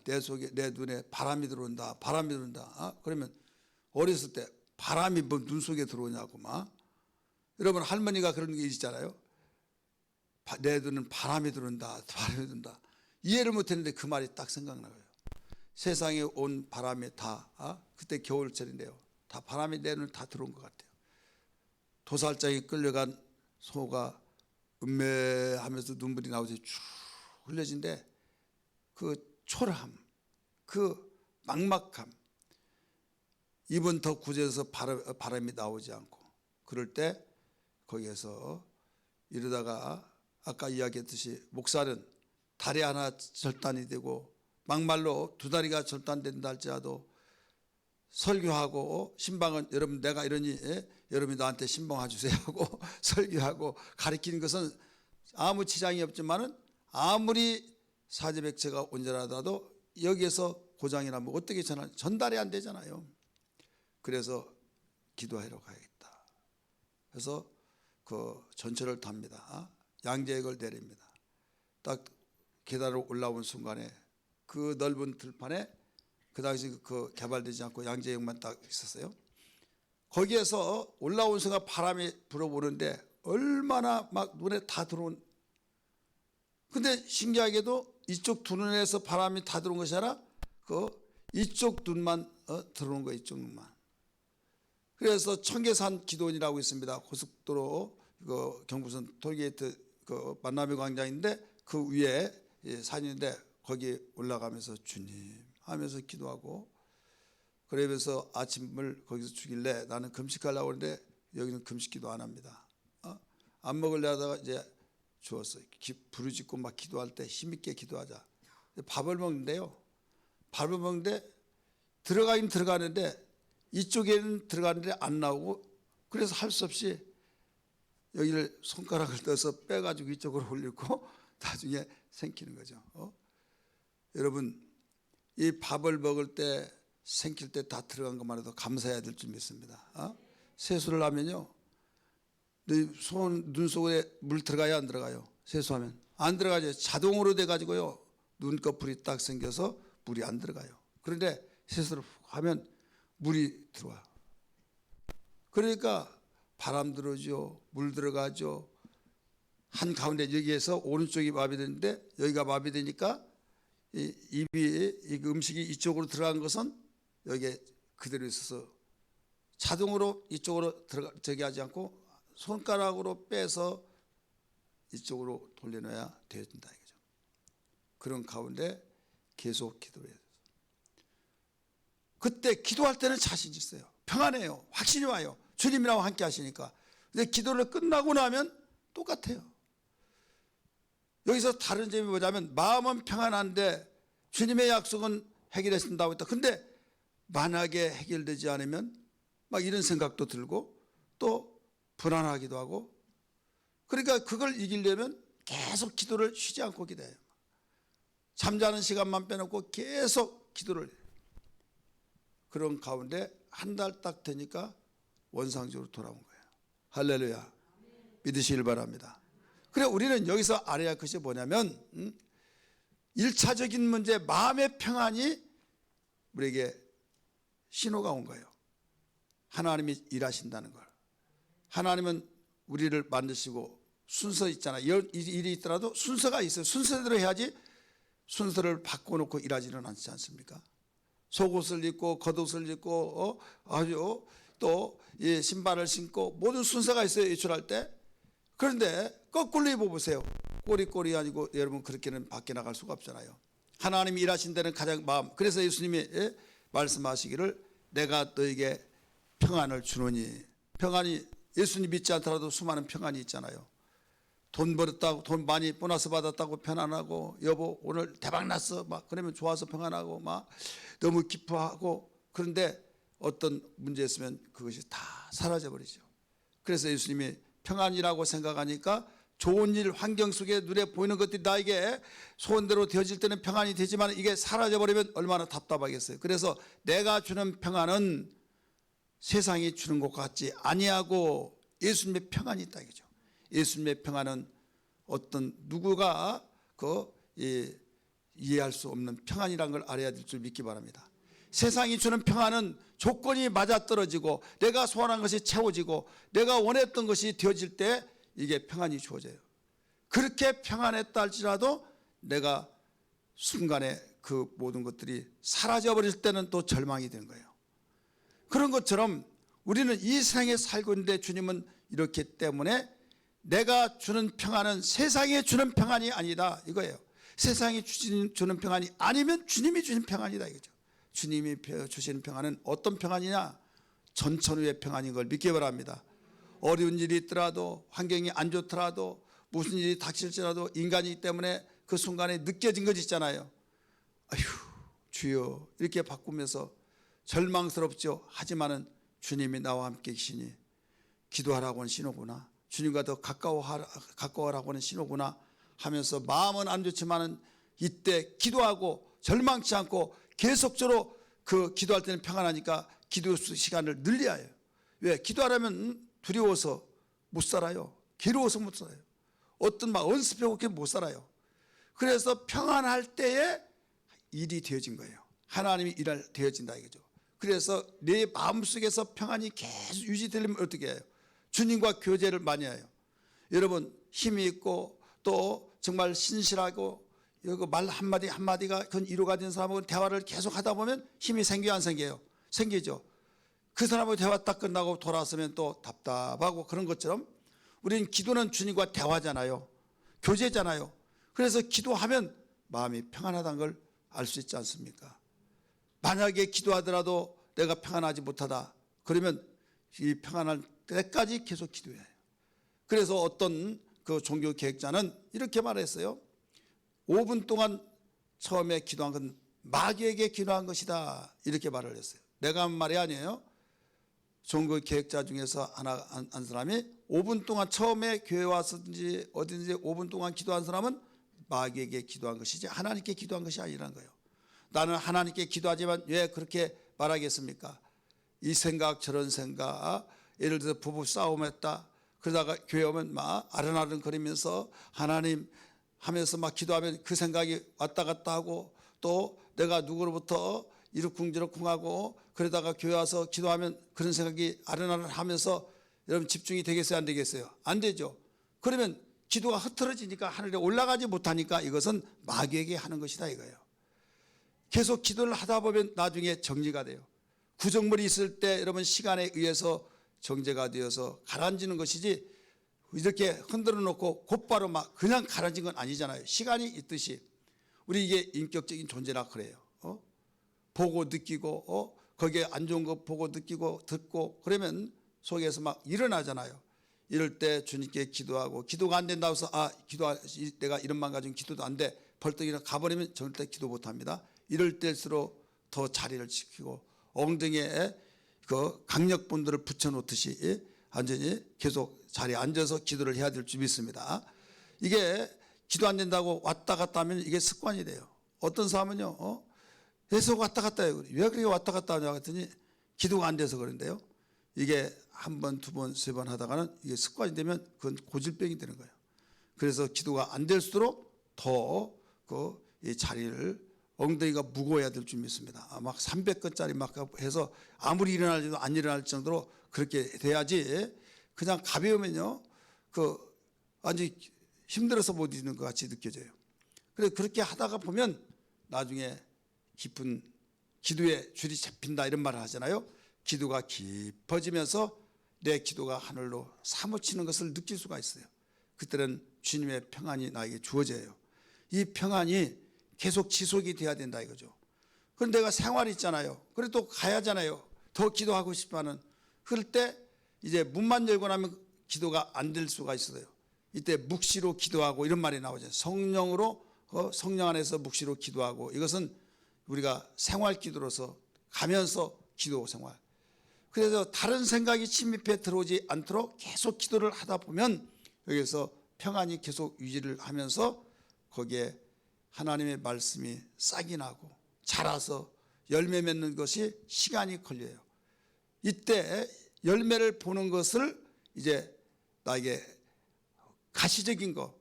내 속에 내 눈에 바람이 들어온다. 바람이 들어온다. 그러면 어렸을 때 바람이 뭐 눈 속에 들어오냐고 막. 여러분 할머니가 그런 게 있잖아요. 내 눈은 바람이 들어온다. 바람이 든다. 이해를 못했는데 그 말이 딱 생각나요. 세상에 온 바람이 다 그때 겨울철인데요. 다 바람이 내 눈을 다 들어온 것 같아요. 도살장에 끌려간 소가 음매하면서 눈물이 나오지 쭉 흘려진데 그 초라함, 그 막막함, 입은 더 굳어서 바람이 나오지 않고 그럴 때 거기에서 이러다가 아까 이야기했듯이 목사는 다리 하나 절단이 되고 막말로 두 다리가 절단된다 할지라도 설교하고 신방은 여러분 내가 이러니 여러분이 나한테 신방해 주세요 하고 설교하고 가르치는 것은 아무 지장이 없지만은 아무리 사제백체가 온전하더라도 여기에서 고장이 나면 어떻게 전달이 안 되잖아요. 그래서 기도하러 가야겠다. 그래서 그 전철을 탑니다. 양재역을 내립니다. 딱 계단으로 올라온 순간에 그 넓은 들판에 그 당시 그 개발되지 않고 양재역만 딱 있었어요. 거기에서 올라온 순간 바람이 불어오는데 얼마나 막 눈에 다 들어온. 근데 신기하게도 이쪽 두 눈에서 바람이 다 들어온 것이 아니라 그 이쪽 눈만 들어오는 거예요. 이쪽 눈만. 그래서 청계산 기도원이라고 있습니다. 고속도로 그 경부선 톨게이트 그 만남의 광장인데 그 위에 산인데 거기 올라가면서 주님 하면서 기도하고 그러면서 아침을 거기서 주길래 나는 금식하려고 하는데 여기는 금식기도 안 합니다. 안 먹으려 하다가 이제 주었어요. 부르짖고 막 기도할 때 힘있게 기도하자. 밥을 먹는데요. 밥을 먹는데 들어가긴 들어가는데 이쪽에는 들어가는데 안 나오고 그래서 할 수 없이 여기를 손가락을 떠서 빼가지고 이쪽으로 올리고 나중에 생기는 거죠. 여러분 이 밥을 먹을 때 생길 때 다 들어간 것만 해도 감사해야 될 줄 믿습니다. 세수를 하면요. 눈 속에 물 들어가요 안 들어가요? 세수하면 안 들어가죠. 자동으로 돼가지고요. 눈꺼풀이 딱 생겨서 물이 안 들어가요. 그런데 세수를 하면 물이 들어와요. 그러니까 바람 들어오죠. 물 들어가죠. 한가운데 여기에서 오른쪽이 마비되는데 여기가 마비되니까 이 입이 이 음식이 이쪽으로 들어간 것은 여기에 그대로 있어서 자동으로 이쪽으로 저기 하지 않고 손가락으로 빼서 이쪽으로 돌려놔야 되어진다 이거죠. 그런 가운데 계속 기도해야 돼요. 그때 기도할 때는 자신이 있어요. 평안해요. 확신이 와요. 주님이랑 함께 하시니까. 근데 기도를 끝나고 나면 똑같아요. 여기서 다른 점이 뭐냐면 마음은 평안한데 주님의 약속은 해결했습니다. 근데 만약에 해결되지 않으면 막 이런 생각도 들고 또 불안하기도 하고, 그러니까 그걸 이기려면 계속 기도를 쉬지 않고 기도해요. 잠자는 시간만 빼놓고 계속 기도를 해요. 그런 가운데 한 달 딱 되니까 원상적으로 돌아온 거예요. 할렐루야. 믿으시길 바랍니다. 그래 우리는 여기서 알아야 할 것이 뭐냐면 1차적인 문제 마음의 평안이 우리에게 신호가 온 거예요. 하나님이 일하신다는 걸. 하나님은 우리를 만드시고 순서 있잖아요. 일이 있더라도 순서가 있어요. 순서대로 해야지 순서를 바꿔놓고 일하지는 않지 않습니까? 속옷을 입고 겉옷을 입고 아주 또 신발을 신고 모든 순서가 있어요. 외출할 때. 그런데 거꾸로 입어보세요. 꼬리꼬리 아니고 여러분 그렇게는 밖에 나갈 수가 없잖아요. 하나님이 일하신 데는 가장 마음. 그래서 예수님이 말씀하시기를 내가 너에게 평안을 주노니, 평안이 예수님 믿지 않더라도 수많은 평안이 있잖아요. 돈 벌었다고, 돈 많이 보너스 받았다고 편안하고, 여보 오늘 대박 났어 막 그러면 좋아서 평안하고 막 너무 기뻐하고, 그런데 어떤 문제 있으면 그것이 다 사라져 버리죠. 그래서 예수님이 평안이라고 생각하니까 좋은 일 환경 속에 눈에 보이는 것들이 나에게 소원대로 되어질 때는 평안이 되지만 이게 사라져 버리면 얼마나 답답하겠어요. 그래서 내가 주는 평안은 세상이 주는 것 같지 아니하고 예수님의 평안이 있다 이거죠. 예수님의 평안은 어떤 누구가 이해할 수 없는 평안이라는 걸 알아야 될 줄 믿기 바랍니다. 세상이 주는 평안은 조건이 맞아떨어지고 내가 소원한 것이 채워지고 내가 원했던 것이 되어질 때 이게 평안이 주어져요. 그렇게 평안했다 할지라도 내가 순간에 그 모든 것들이 사라져버릴 때는 또 절망이 되는 거예요. 그런 것처럼 우리는 이 세상에 살고 있는데 주님은 이렇기 때문에 내가 주는 평안은 세상이 주는 평안이 아니다 이거예요. 세상이 주는 평안이 아니면 주님이 주신 평안이다 이거죠. 주님이 주시는 평안은 어떤 평안이냐? 전천후의 평안인 걸 믿기 바랍니다. 어려운 일이 있더라도 환경이 안 좋더라도 무슨 일이 닥칠지라도 인간이기 때문에 그 순간에 느껴진 것 있잖아요. 아휴 주여 이렇게 바꾸면서 절망스럽죠. 하지만은 주님이 나와 함께 계시니 기도하라고 하는 신호구나, 주님과 더 가까워하라고 하는 신호구나 하면서 마음은 안 좋지만은 이때 기도하고 절망치 않고 계속적으로 그 기도할 때는 평안하니까 기도 시간을 늘려야 해요. 왜? 기도하려면 두려워서 못 살아요. 괴로워서 못 살아요. 어떤 막 연습해고 못 살아요. 그래서 평안할 때에 일이 되어진 거예요. 하나님이 일할 되어진다 이거죠. 그래서 내 마음속에서 평안이 계속 유지되려면 어떻게 해요? 주님과 교제를 많이 해요. 여러분 힘이 있고 또 정말 신실하고 말 한마디 한마디가 그건 이루가 된 사람하고 대화를 계속 하다 보면 힘이 생겨요 안 생겨요? 생기죠. 그 사람하고 대화 딱 끝나고 돌아서면 또 답답하고 그런 것처럼 우리는 기도는 주님과 대화잖아요. 교제잖아요. 그래서 기도하면 마음이 평안하다는 걸 알 수 있지 않습니까? 만약에 기도하더라도 내가 평안하지 못하다 그러면 이 평안할 때까지 계속 기도해야 해요. 그래서 어떤 그 종교 계획자는 이렇게 말했어요. 5분 동안 처음에 기도한 건 마귀에게 기도한 것이다 이렇게 말을 했어요. 내가 한 말이 아니에요. 종교 계획자 중에서 한 사람이 5분 동안 처음에 교회 왔든지 어디든지 5분 동안 기도한 사람은 마귀에게 기도한 것이지 하나님께 기도한 것이 아니라는 거예요. 나는 하나님께 기도하지만 왜 그렇게 말하겠습니까? 이 생각 저런 생각, 예를 들어서 부부 싸움했다 그러다가 교회 오면 막 아른아른거리면서 하나님 하면서 막 기도하면 그 생각이 왔다 갔다 하고, 또 내가 누구로부터 이러쿵저러쿵 하고, 그러다가 교회 와서 기도하면 그런 생각이 아른아른 하면서 여러분 집중이 되겠어요, 안 되겠어요? 안 되죠. 그러면 기도가 흐트러지니까 하늘에 올라가지 못하니까 이것은 마귀에게 하는 것이다 이거예요. 계속 기도를 하다 보면 나중에 정리가 돼요. 구정물이 있을 때 여러분 시간에 의해서 정제가 되어서 가라앉는 것이지, 이렇게 흔들어 놓고 곧바로 막 그냥 가라앉은 건 아니잖아요. 시간이 있듯이 우리 이게 인격적인 존재라 그래요. 보고 느끼고, 거기에 안 좋은 거 보고 느끼고 듣고 그러면 속에서 막 일어나잖아요. 이럴 때 주님께 기도하고, 기도가 안 된다고 해서 내가 이런 만 가지고 기도도 안 돼, 벌떡 일어나 가버리면 절대 기도 못합니다. 이럴 때일수록 더 자리를 지키고 엉덩이에 그 강력분들을 붙여놓듯이 완전히 계속 자리에 앉아서 기도를 해야 될 줄 믿습니다. 이게 기도 안 된다고 왔다 갔다 하면 이게 습관이 돼요. 어떤 사람은요, 계속 왔다 갔다 해요. 왜 그렇게 왔다 갔다 하냐 했더니 기도가 안 돼서 그런데요. 이게 한 번, 두 번, 세 번 하다가는 이게 습관이 되면 그건 고질병이 되는 거예요. 그래서 기도가 안 될수록 더 이 자리를, 엉덩이가 무거워야 될 줄 믿습니다. 막 300건짜리 막 해서 아무리 일어날지도 안 일어날 정도로 그렇게 돼야지, 그냥 가벼우면요, 완전히 힘들어서 못 있는 것 같이 느껴져요. 그래서 그렇게 하다가 보면 나중에 깊은 기도에 줄이 잡힌다 이런 말을 하잖아요. 기도가 깊어지면서 내 기도가 하늘로 사무치는 것을 느낄 수가 있어요. 그때는 주님의 평안이 나에게 주어져요. 이 평안이 계속 지속이 돼야 된다 이거죠. 그런데 내가 생활이 있잖아요. 그래 또 가야 하잖아요. 더 기도하고 싶어하는. 그럴 때 이제 문만 열고 나면 기도가 안 될 수가 있어요. 이때 묵시로 기도하고 이런 말이 나오죠. 성령으로, 성령 안에서 묵시로 기도하고, 이것은 우리가 생활 기도로서 가면서 기도 생활. 그래서 다른 생각이 침입해 들어오지 않도록 계속 기도를 하다 보면 여기서 평안이 계속 유지를 하면서 거기에 하나님의 말씀이 싹이 나고 자라서 열매 맺는 것이 시간이 걸려요. 이때 열매를 보는 것을 이제 나에게 가시적인 거,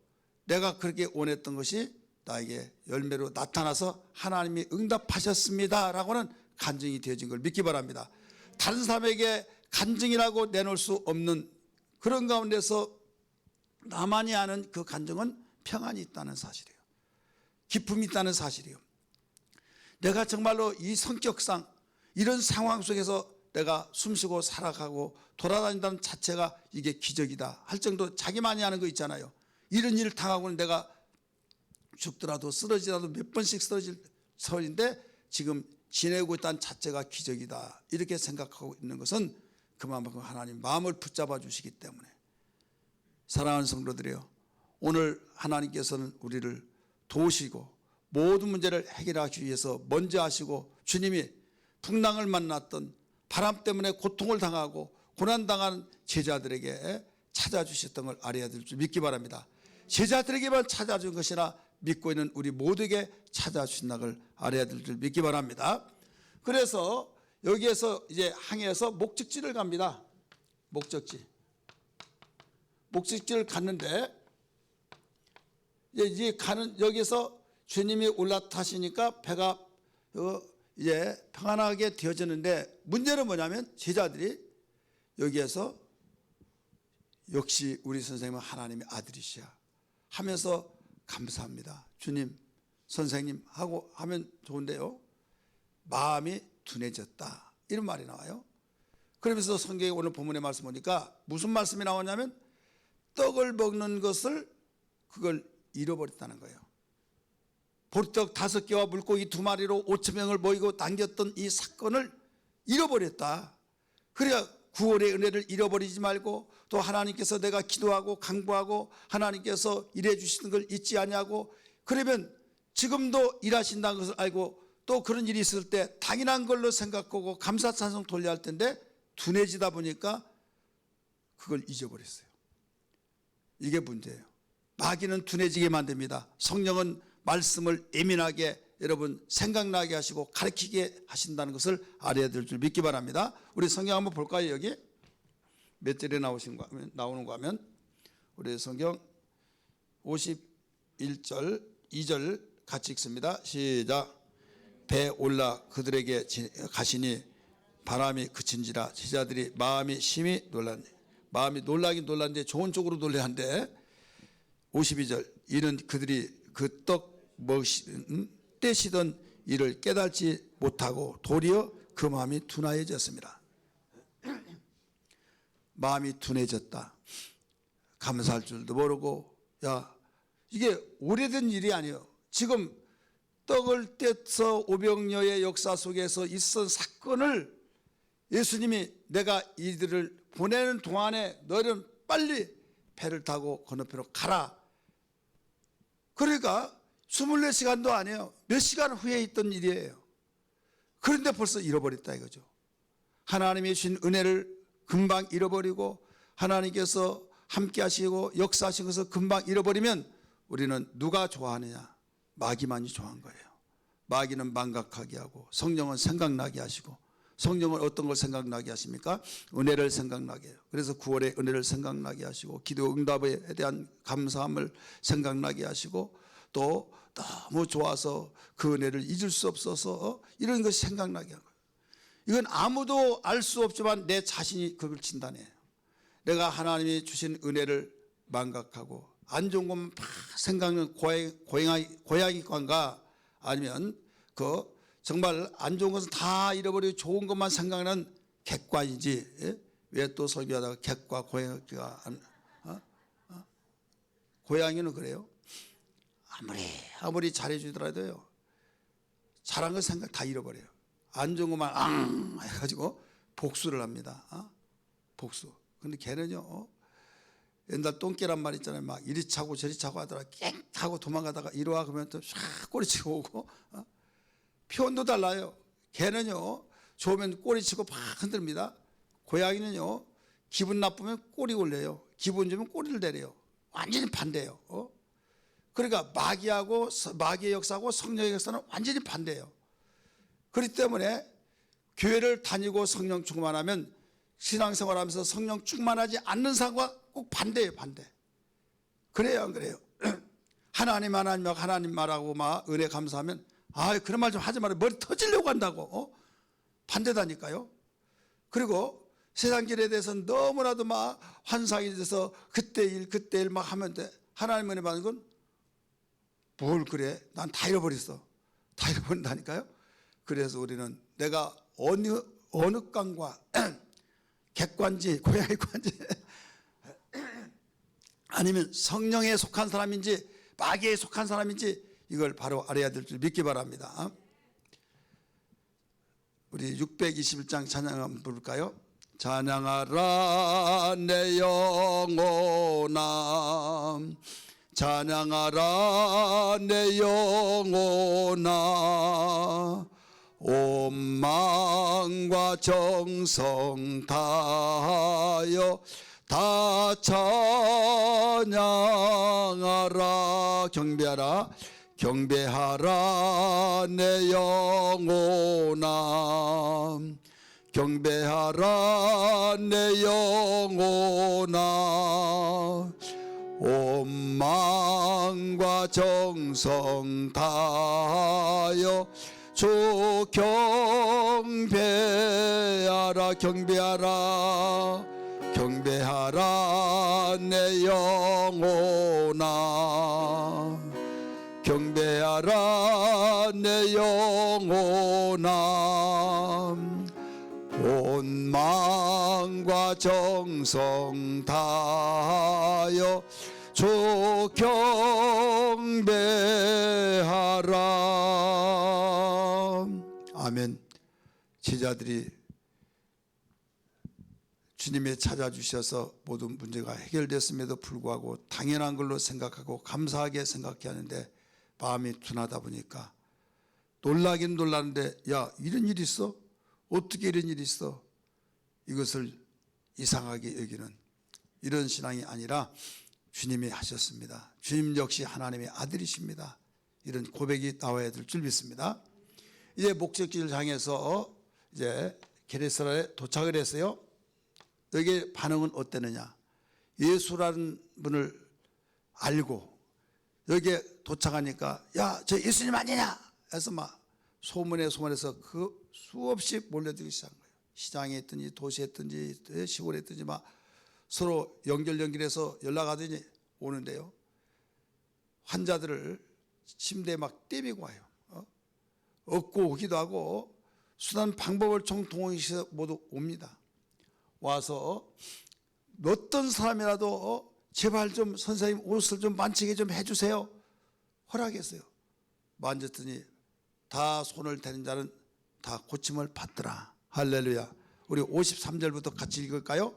내가 그렇게 원했던 것이 나에게 열매로 나타나서 하나님이 응답하셨습니다 라고는 간증이 되어진 걸 믿기 바랍니다. 다른 사람에게 간증이라고 내놓을 수 없는 그런 가운데서 나만이 아는 그 간증은 평안이 있다는 사실이에요. 기쁨이 있다는 사실이에요. 내가 정말로 이 성격상 이런 상황 속에서 내가 숨쉬고 살아가고 돌아다닌다는 자체가 이게 기적이다 할 정도, 자기만이 아는 거 있잖아요. 이런 일을 당하고는 내가 죽더라도 쓰러지더라도 몇 번씩 쓰러질 설인데 지금 지내고 있다는 자체가 기적이다, 이렇게 생각하고 있는 것은 그만큼 하나님 마음을 붙잡아 주시기 때문에. 사랑하는 성도들이요, 오늘 하나님께서는 우리를 도우시고 모든 문제를 해결하기 위해서 먼저 하시고, 주님이 풍랑을 만났던 바람 때문에 고통을 당하고 고난당한 제자들에게 찾아주셨던 걸 알아야 될 줄 믿기 바랍니다. 제자들에게만 찾아준 것이나 믿고 있는 우리 모두에게 찾아주신다는 걸 알아야 될 줄 믿기 바랍니다. 그래서 여기에서 이제 항해해서 목적지를 갑니다. 목적지를 갔는데 이제 가는, 여기서 주님이 올라타시니까 배가 이제 평안하게 되어졌는데, 문제는 뭐냐면 제자들이 여기에서 역시 우리 선생님은 하나님의 아들이시야 하면서 감사합니다, 주님, 선생님 하고 하면 좋은데요, 마음이 둔해졌다 이런 말이 나와요. 그러면서 성경에 오늘 본문의 말씀 보니까 무슨 말씀이 나오냐면 떡을 먹는 것을 그걸 잃어버렸다는 거예요. 보리떡 5개와 물고기 2마리로 5,000명을 모이고 남겼던 이 사건을 잃어버렸다. 그래야 구원의 은혜를 잃어버리지 말고, 또 하나님께서 내가 기도하고 강구하고 하나님께서 일해 주시는 걸 잊지 않냐고, 그러면 지금도 일하신다는 것을 알고 또 그런 일이 있을 때 당연한 걸로 생각하고 감사 찬송 돌려야 할 텐데 둔해지다 보니까 그걸 잊어버렸어요. 이게 문제예요. 마귀는 둔해지게 만듭니다. 성령은 말씀을 예민하게 여러분 생각나게 하시고 가르치게 하신다는 것을 알아야 될 줄 믿기 바랍니다. 우리 성경 한번 볼까요? 여기 몇 절에 나오는 거 하면 우리 성경 1절 2절 같이 읽습니다. 시작. 배 올라 그들에게 가시니 바람이 그친지라 제자들이 마음이 심히 놀랐네. 마음이 놀라긴 놀랐는데 좋은 쪽으로 놀래야 한데 52절 이는 그들이 그 떡 떼시던 일을 깨달지 못하고 도리어 그 마음이 둔하여졌습니다. 마음이 둔해졌다. 감사할 줄도 모르고 야 이게 오래된 일이 아니에요. 지금 떡을 떼서 오병여의 역사 속에서 있었던 사건을 예수님이 내가 이들을 보내는 동안에 너희는 빨리 배를 타고 건너편으로 가라. 그러니까 24시간도 아니에요. 몇 시간 후에 있던 일이에요. 그런데 벌써 잃어버렸다 이거죠. 하나님이 주신 은혜를 금방 잃어버리고 하나님께서 함께 하시고 역사하신 것을 금방 잃어버리면 우리는 누가 좋아하느냐? 마귀만이 좋아한 거예요. 마귀는 망각하게 하고 성령은 생각나게 하시고 성령은 어떤 걸 생각나게 하십니까? 은혜를 생각나게 해요. 그래서 9월의 은혜를 생각나게 하시고 기도 응답에 대한 감사함을 생각나게 하시고 또 너무 좋아서 그 은혜를 잊을 수 없어서 이런 것이 생각나게 하는 거예요. 이건 아무도 알 수 없지만 내 자신이 그걸 진단해요. 내가 하나님이 주신 은혜를 망각하고 안 좋은 것만 막 생각하는 고양이관가 아니면 그 정말 안 좋은 것은 다 잃어버리고 좋은 것만 생각하는 객관이지. 예? 왜 또 설교하다가 객과 고양이가 고양이는 그래요. 아무리 잘해주더라도요 잘한 거 생각 다 잃어버려요. 안 좋은 것만 앙 해가지고 복수를 합니다. 복수. 근데 걔는요 옛날 똥개란 말 있잖아요. 막 이리 차고 저리 차고 하다가 깽 하고 도망가다가 이리 와 그러면 또 샥 꼬리치고 오고 표현도 달라요. 개는요 좋으면 꼬리치고 막 흔듭니다. 고양이는요 기분 나쁘면 꼬리 올려요. 기분 좋으면 꼬리를 내려요. 완전히 반대예요. 그러니까 마귀의 역사하고 성령의 역사는 완전히 반대예요. 그렇기 때문에 교회를 다니고 성령 충만하면 신앙생활하면서 성령 충만하지 않는 사람과 꼭 반대예요. 반대. 그래요 안 그래요? 하나님 말하고 막 은혜 감사하면 그런 말 좀 하지 말아요. 머리 터지려고 한다고. 반대다니까요. 그리고 세상 길에 대해서는 너무나도 막 환상이 돼서 그때 일 막 하면 돼. 하나님 은혜 받는 건 뭘 그래? 난 다 잃어버렸어. 다 잃어버린다니까요. 그래서 우리는 내가 어느 깡과 객관지 고양이관지 아니면 성령에 속한 사람인지 마귀에 속한 사람인지 이걸 바로 알아야 될 줄 믿기 바랍니다. 우리 621장 찬양 한번 부를까요? 찬양하라 내 영혼아 찬양하라 내 영혼아 온 마음과 정성 다하여 다 찬양하라 경배하라 내 영혼아 경배하라 내 영혼아 온 마음과 정성 다하여 주 경배하라 경배하라 내 영혼아 경배하라 내 영혼아 온 마음과 정성 다하여 주 경배하라. 아멘. 제자들이 주님이 찾아주셔서 모든 문제가 해결됐음에도 불구하고 당연한 걸로 생각하고 감사하게 생각해야 하는데 마음이 둔하다 보니까 놀라긴 놀랐는데 야 이런 일이 있어? 어떻게 이런 일이 있어? 이것을 이상하게 여기는 이런 신앙이 아니라 주님이 하셨습니다. 주님 역시 하나님의 아들이십니다. 이런 고백이 나와야 될 줄 믿습니다. 이제 목적지를 향해서 이제 게네사렛에 도착을 했어요. 여기에 반응은 어땠느냐? 예수라는 분을 알고 여기에 도착하니까 야, 저 예수님 아니냐 해서 막 소문에서 그 수없이 몰려들기 시작한 거예요. 시장에 있든지 도시에 있든지 시골에 있든지 막 서로 연결해서 연락하더니 오는데요. 환자들을 침대에 막 떼미고 와요. 얻고 오기도 하고 수단 방법을 총동원해서 모두 옵니다. 와서 어떤 사람이라도 제발 좀 선생님 옷을 좀 만지게 좀 해주세요. 허락했어요. 만졌더니 다 손을 대는 자는 다 고침을 받더라. 할렐루야. 우리 53절부터 같이 읽을까요?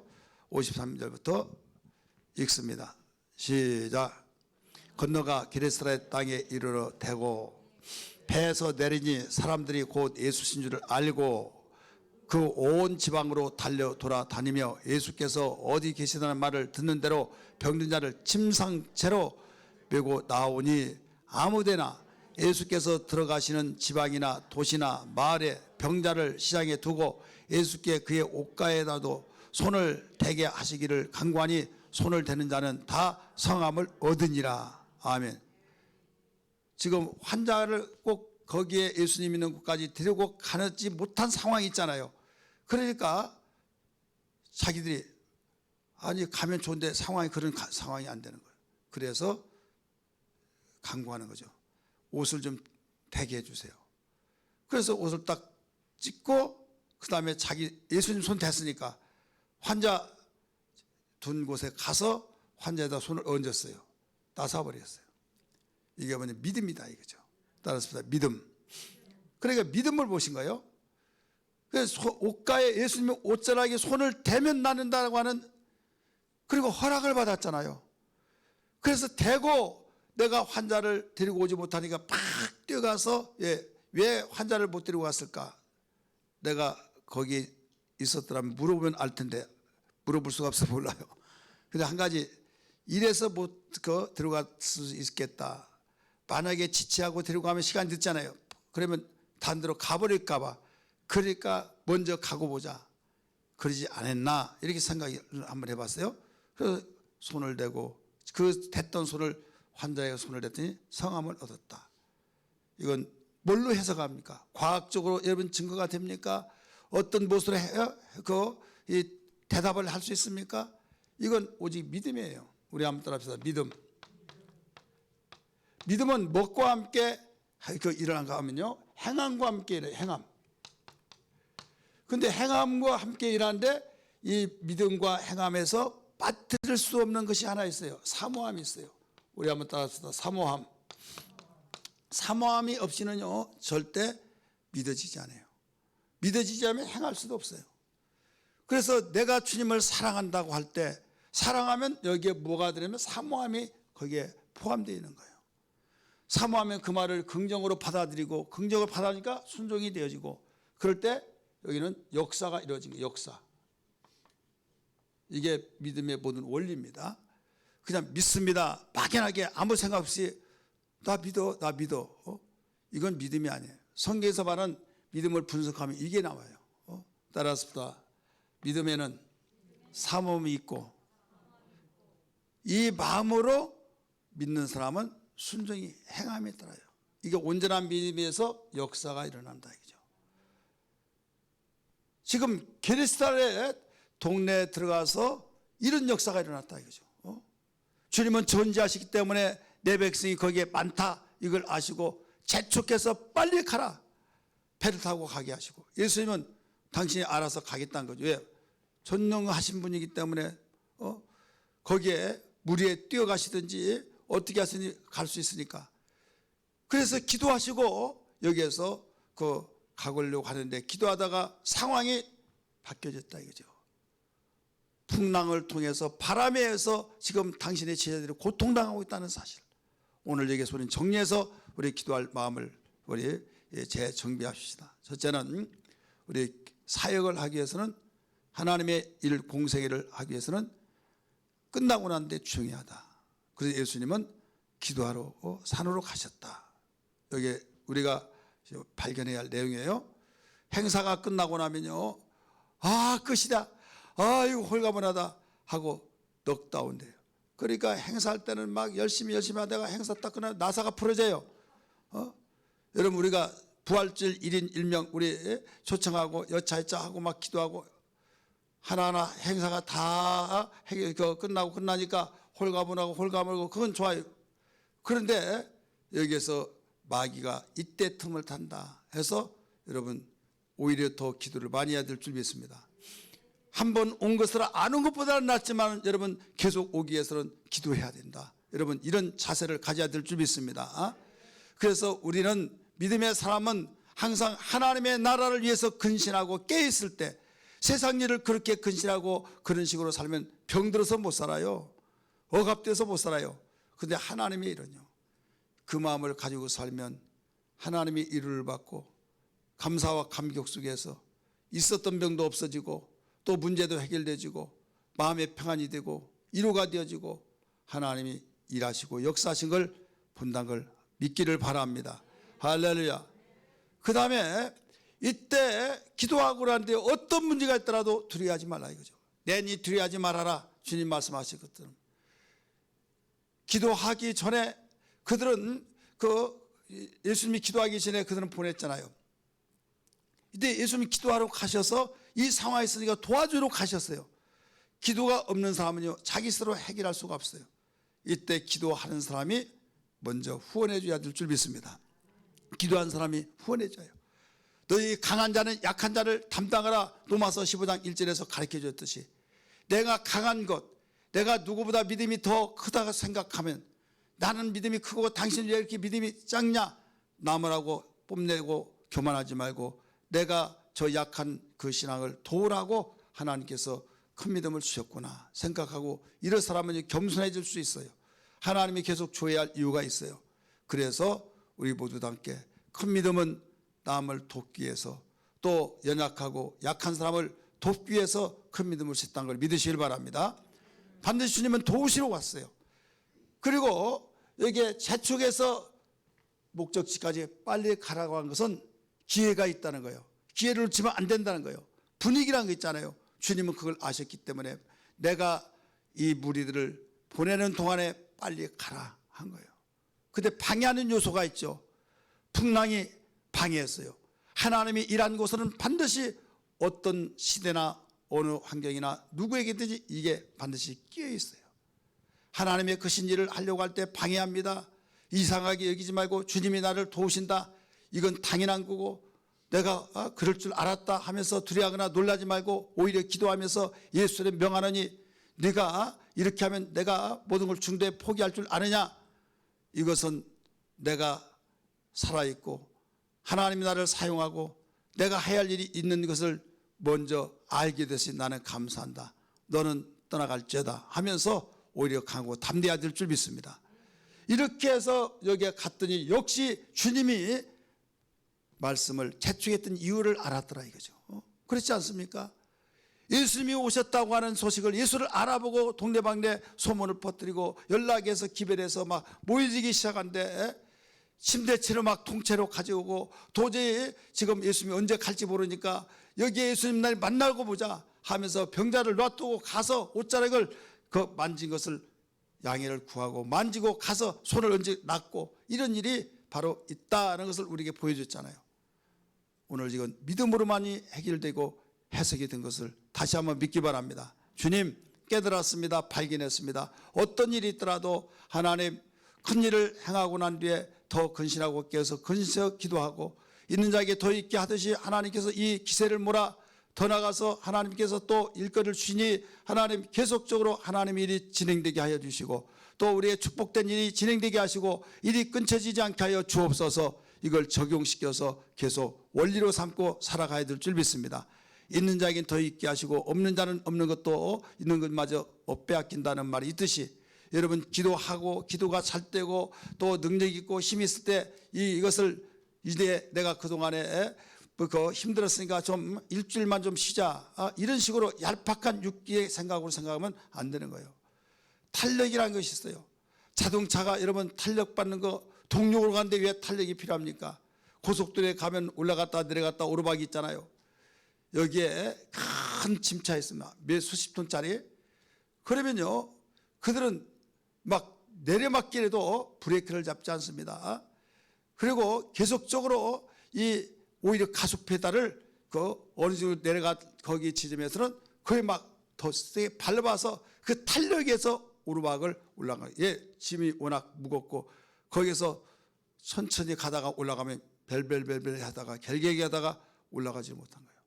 53절부터 읽습니다. 시작. 건너가 게네사렛 땅에 이르러 대고 배에서 내리니 사람들이 곧 예수신 줄을 알고 그 온 지방으로 달려 돌아다니며 예수께서 어디 계시다는 말을 듣는 대로 병든 자를 침상채로 메고 나오니 아무데나 예수께서 들어가시는 지방이나 도시나 마을에 병자를 시장에 두고 예수께 그의 옷가에다도 손을 대게 하시기를 간구하니 손을 대는 자는 다 성함을 얻으니라. 아멘. 지금 환자를 꼭 거기에 예수님 있는 곳까지 데리고 가지 못한 상황이 있잖아요. 그러니까 자기들이 아니 가면 좋은데 상황이 그런 상황이 안 되는 거예요. 그래서 간구하는 거죠. 옷을 좀 대게 해주세요. 그래서 옷을 딱 찢고 그 다음에 자기 예수님 손 댔으니까 환자 둔 곳에 가서 환자에다 손을 얹었어요. 따사버렸어요. 이게 뭐냐 믿음이다 이거죠. 따라서 믿음. 그러니까 믿음을 보신 거예요. 그래서 옷가에 예수님의 옷자락에 손을 대면 낫는다고 하는 그리고 허락을 받았잖아요. 그래서 대고 내가 환자를 데리고 오지 못하니까 팍 뛰어가서 왜 환자를 못 데리고 갔을까? 내가 거기 있었더라면 물어보면 알 텐데 물어볼 수가 없어 몰라요. 근데 한 가지 이래서 못 데려갈 수 있겠다. 만약에 지체하고 데리고 가면 시간이 늦잖아요. 그러면 다른 데로 가버릴까 봐. 그러니까 먼저 가고 보자. 그러지 않았나 이렇게 생각을 한번 해봤어요. 그래서 손을 대고 그 댔던 손을 환자의 손을 댔더니 성함을 얻었다. 이건 뭘로 해석합니까? 과학적으로 여러분 증거가 됩니까? 어떤 무엇으로 해요? 이 대답을 할 수 있습니까? 이건 오직 믿음이에요. 우리 한번 따라합시다. 믿음. 믿음은 먹과 함께 일어난가 하면요. 행함과 함께 일어나요. 행함. 근데 행함과 함께 일하는데 이 믿음과 행함에서 빠뜨릴 수 없는 것이 하나 있어요. 사모함이 있어요. 우리 한번 따라합시다. 사모함. 사모함이 없이는요 절대 믿어지지 않아요. 믿어지지 않으면 행할 수도 없어요. 그래서 내가 주님을 사랑한다고 할 때 사랑하면 여기에 뭐가 들으면 사모함이 거기에 포함되어 있는 거예요. 사모하면 그 말을 긍정으로 받아들이고 긍정을 받아들이니까 순종이 되어지고 그럴 때 여기는 역사가 이루어진 거예요. 역사. 이게 믿음의 모든 원리입니다. 그냥 믿습니다. 막연하게 아무 생각 없이 나 믿어. 이건 믿음이 아니에요. 성경에서 말하는 믿음을 분석하면 이게 나와요. 따라서 믿음에는 사모함이 있고 이 마음으로 믿는 사람은 순종이 행함에 따라요. 이게 온전한 믿음에서 역사가 일어난다 이거죠. 지금 게네사렛 동네에 들어가서 이런 역사가 일어났다 이거죠. 주님은 존재하시기 때문에 내 백성이 거기에 많다 이걸 아시고 재촉해서 빨리 가라 배를 타고 가게 하시고 예수님은 당신이 알아서 가겠다는 거죠. 왜? 전능하신 분이기 때문에 거기에 물 위에 뛰어가시든지 어떻게 하시니 갈 수 있으니까. 그래서 기도하시고 여기에서 가려고 하는데 기도하다가 상황이 바뀌어졌다 이거죠. 풍랑을 통해서 바람에 의해서 지금 당신의 제자들이 고통당하고 있다는 사실. 오늘 여기에서 우리는 정리해서 우리 기도할 마음을 우리 재정비합시다. 첫째는 우리 사역을 하기 위해서는 하나님의 일 공생애를 하기 위해서는 끝나고 난 뒤에 중요하다. 그래서 예수님은 기도하러 산으로 가셨다. 여기 우리가 발견해야 할 내용이에요. 행사가 끝나고 나면요. 아 끝이다. 아 이거 홀가분하다 하고 넉다운돼요. 그러니까 행사할 때는 막 열심히 하다가 행사 딱 끝나 나사가 풀어져요. 여러분 우리가 부활절 1인 1명 우리 초청하고 여차여차하고 막 기도하고 하나하나 행사가 다 끝나고 끝나니까 홀가분하고 그건 좋아요. 그런데 여기에서 마귀가 이때 틈을 탄다 해서 여러분 오히려 더 기도를 많이 해야 될 줄 믿습니다. 한 번 온 것을 아는 것보다는 낫지만 여러분 계속 오기 위해서는 기도해야 된다. 여러분 이런 자세를 가져야 될 줄 믿습니다. 그래서 우리는 믿음의 사람은 항상 하나님의 나라를 위해서 근신하고 깨어있을 때 세상 일을 그렇게 근신하고 그런 식으로 살면 병들어서 못 살아요. 억압돼서 못 살아요. 그런데 하나님의 일은요, 그 마음을 가지고 살면 하나님의 일을 받고 감사와 감격 속에서 있었던 병도 없어지고 또 문제도 해결되지고 마음의 평안이 되고 위로가 되어지고 하나님이 일하시고 역사하신 걸 본다는 걸 믿기를 바랍니다. 할렐루야. 그 다음에 이때 기도하고 나는데 어떤 문제가 있더라도 두려워하지 말라 이거죠. 내니 두려워하지 말아라. 주님 말씀하신 것들은 기도하기 전에 그들은 예수님이 기도하기 전에 그들은 보냈잖아요. 이때 예수님이 기도하러 가셔서 이 상황에 있으니까 도와주러 가셨어요. 기도가 없는 사람은요 자기 스스로 해결할 수가 없어요. 이때 기도하는 사람이 먼저 후원해 줘야 될 줄 믿습니다. 기도한 사람이 후원해 줘요. 너희 강한 자는 약한 자를 담당하라. 로마서 15장 1절에서 가르쳐 줬듯이 내가 강한 것, 내가 누구보다 믿음이 더 크다고 생각하면 나는 믿음이 크고 당신은 왜 이렇게 믿음이 작냐? 남으라고 뽐내고 교만하지 말고 내가 저 약한 그 신앙을 도우라고 하나님께서 큰 믿음을 주셨구나 생각하고 이런 사람은 겸손해질 수 있어요. 하나님이 계속 줘야 할 이유가 있어요. 그래서 우리 모두 다 함께 큰 믿음은 남을 돕기 위해서 또 연약하고 약한 사람을 돕기 위해서 큰 믿음을 줬다는 걸 믿으시길 바랍니다. 반드시 주님은 도우시러 왔어요. 그리고 여기에 재촉해서 목적지까지 빨리 가라고 한 것은 기회가 있다는 거예요. 기회를 놓치면 안 된다는 거예요. 분위기라는 거 있잖아요. 주님은 그걸 아셨기 때문에 내가 이 무리들을 보내는 동안에 빨리 가라 한 거예요. 근데 방해하는 요소가 있죠. 풍랑이 방해했어요. 하나님이 일한 곳에는 반드시 어떤 시대나 어느 환경이나 누구에게든지 이게 반드시 끼어 있어요. 하나님의 크신 일을 하려고 할 때 방해합니다. 이상하게 여기지 말고 주님이 나를 도우신다. 이건 당연한 거고 내가 그럴 줄 알았다 하면서 두려워하거나 놀라지 말고 오히려 기도하면서 예수를 명하노니 네가 이렇게 하면 내가 모든 걸 중도에 포기할 줄 아느냐. 이것은 내가 살아있고 하나님이 나를 사용하고 내가 해야 할 일이 있는 것을 먼저 알게 되시 나는 감사한다. 너는 떠나갈죄다 하면서 오히려 강하고 담대해야 될 줄 믿습니다. 이렇게 해서 여기에 갔더니 역시 주님이 말씀을 재촉했던 이유를 알았더라 이거죠. 그렇지 않습니까? 예수님이 오셨다고 하는 소식을 예수를 알아보고 동네방네 소문을 퍼뜨리고 연락해서 기별해서 막 모이기 시작한데 침대채로 막 통째로 가져오고 도저히 지금 예수님이 언제 갈지 모르니까 여기에 예수님 날 만나고 보자 하면서 병자를 놔두고 가서 옷자락을 만진 것을 양해를 구하고 만지고 가서 손을 얹어 놨고 이런 일이 바로 있다는 것을 우리에게 보여줬잖아요. 오늘 이건 믿음으로만이 해결되고 해석이 된 것을 다시 한번 믿기 바랍니다. 주님 깨달았습니다. 발견했습니다. 어떤 일이 있더라도 하나님 큰 일을 행하고 난 뒤에 더 근신하고 깨어서 근신해서 기도하고 있는 자에게 더 있게 하듯이 하나님께서 이 기세를 몰아 더 나가서 하나님께서 또 일거리를 주시니 하나님 계속적으로 하나님 일이 진행되게 하여 주시고 또 우리의 축복된 일이 진행되게 하시고 일이 끊쳐지지 않게 하여 주옵소서. 이걸 적용시켜서 계속 원리로 삼고 살아가야 될 줄 믿습니다. 있는 자에게는 더 있게 하시고 없는 자는 없는 것도 있는 것마저 빼앗긴다는 말이 있듯이 여러분 기도하고 기도가 잘 되고 또 능력 있고 힘이 있을 때 이것을 이제 내가 그동안에 힘들었으니까 좀 일주일만 좀 쉬자 이런 식으로 얄팍한 육기의 생각으로 생각하면 안 되는 거예요. 탄력이라는 것이 있어요. 자동차가 여러분 탄력받는 거 동력으로 가는데 왜 탄력이 필요합니까? 고속도로에 가면 올라갔다 내려갔다 오르막이 있잖아요. 여기에 큰 침차 있습니다. 몇 수십 톤짜리. 그러면요 그들은 막 내려막길에도 브레이크를 잡지 않습니다. 그리고 계속적으로 이 오히려 가속 페달을 그 어느 정도 내려가 거기 지점에서는 거의 막 더 세게 밟아서 그 탄력에서 오르막을 올라가요. 짐이 워낙 무겁고 거기서 천천히 가다가 올라가면 벨벨벨벨 하다가 결계기 하다가 올라가지 못한 거예요.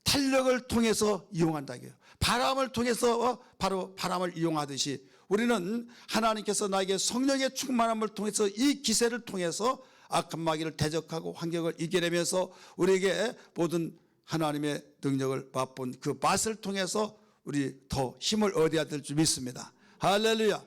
탄력을 통해서 이용한다 이게요. 바람을 통해서 바로 바람을 이용하듯이 우리는 하나님께서 나에게 성령의 충만함을 통해서 이 기세를 통해서 악한 마귀를 대적하고 환경을 이겨내면서 우리에게 모든 하나님의 능력을 맛본 그 맛을 통해서 우리 더 힘을 얻어야 될 줄 믿습니다. 할렐루야.